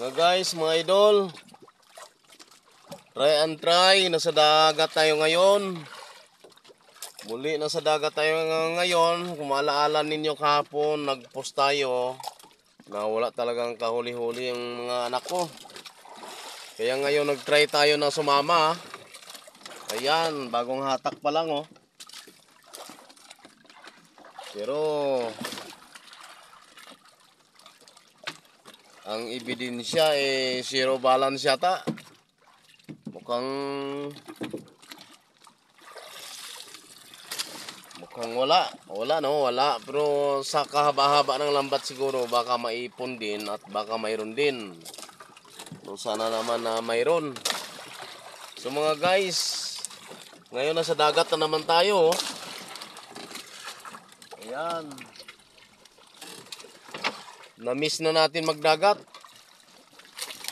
Mga guys, mga idol, try and try. Nasa dagat tayo ngayon. Muli nasa dagat tayo ngayon. Kung maalaala ninyo kahapon, nag-post tayo na wala talagang kahuli-huli yung mga anak ko. Kaya ngayon nag-try tayo na sumama. Ayan, bagong hatak pa lang oh. Pero ang ebidensya zero balance yata. Mukhang wala. Pero sa kahaba-haba ng lambat siguro baka maipon din at baka mayroon din. So sana naman na mayroon. So mga guys, ngayon nasa dagat na naman tayo. Ayan. Na-miss na natin magdagat.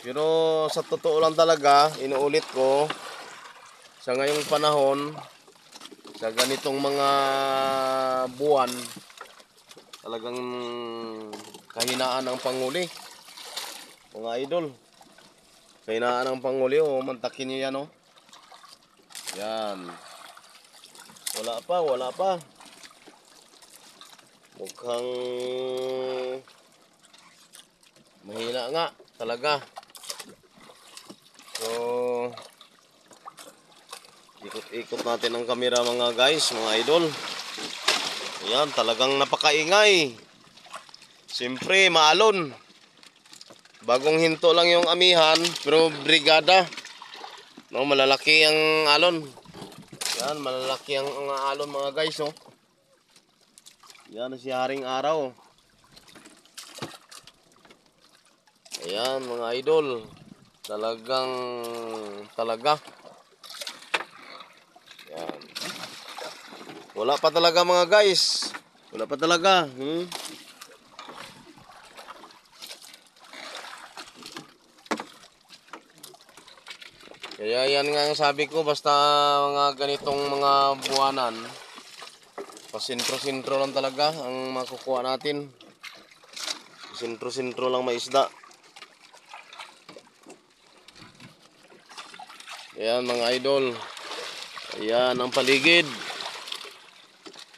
Pero sa totoo lang talaga, inuulit ko, sa ngayong panahon, sa ganitong mga buwan, talagang kahinaan ang panghuli. Mga idol, kahinaan ang panghuli. Oh, mantakin nyo yan oh. Yan. Wala pa. Mukhang mahina nga talaga. So ikot-ikot natin ang kamera mga guys, mga idol. Ayan, talagang napakaingay. Siyempre maalon. Bagong hinto lang yung amihan, pero brigada. No, malalaki ang alon. Yan, malalaki ang alon mga guys oh. Yan si Haring Araw. Ayan mga idol, talaga. Ayan. Wala pa talaga mga guys. Wala pa talaga. Kaya yan nga ang sabi ko, basta mga ganitong mga buwanan, pasintro-sintro lang talaga ang makukuha natin. Sintro-sintro lang maisda. Ayan mga idol. Ayan ang paligid.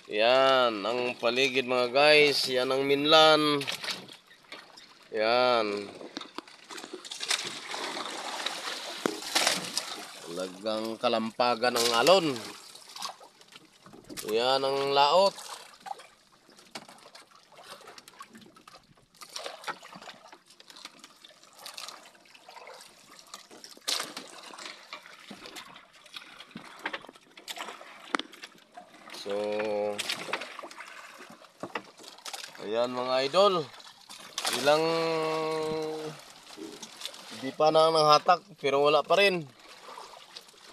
Ayan ang paligid mga guys. Ayan ang minlan. Ayan. Talagang kalampagan ng alon. Ayan ang laot. So ayan mga idol, ilang di pa na ng hatak pero wala pa rin.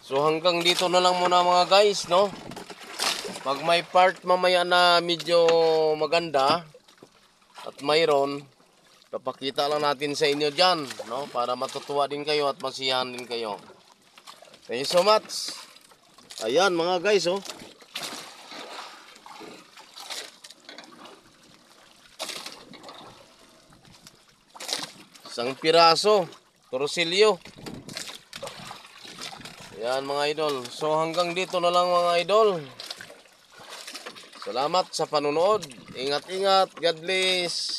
So hanggang dito na lang muna mga guys, no? Pag may part mamaya na medyo maganda at mayroon, papakita lang natin sa inyo dyan, no? Para matutuwa din kayo at masiyahan din kayo. Thank you so much. Ayan mga guys, oh. Isang piraso, torsilyo. Ayan mga idol. So hanggang dito na lang mga idol. Salamat sa panunood. Ingat-ingat. God bless.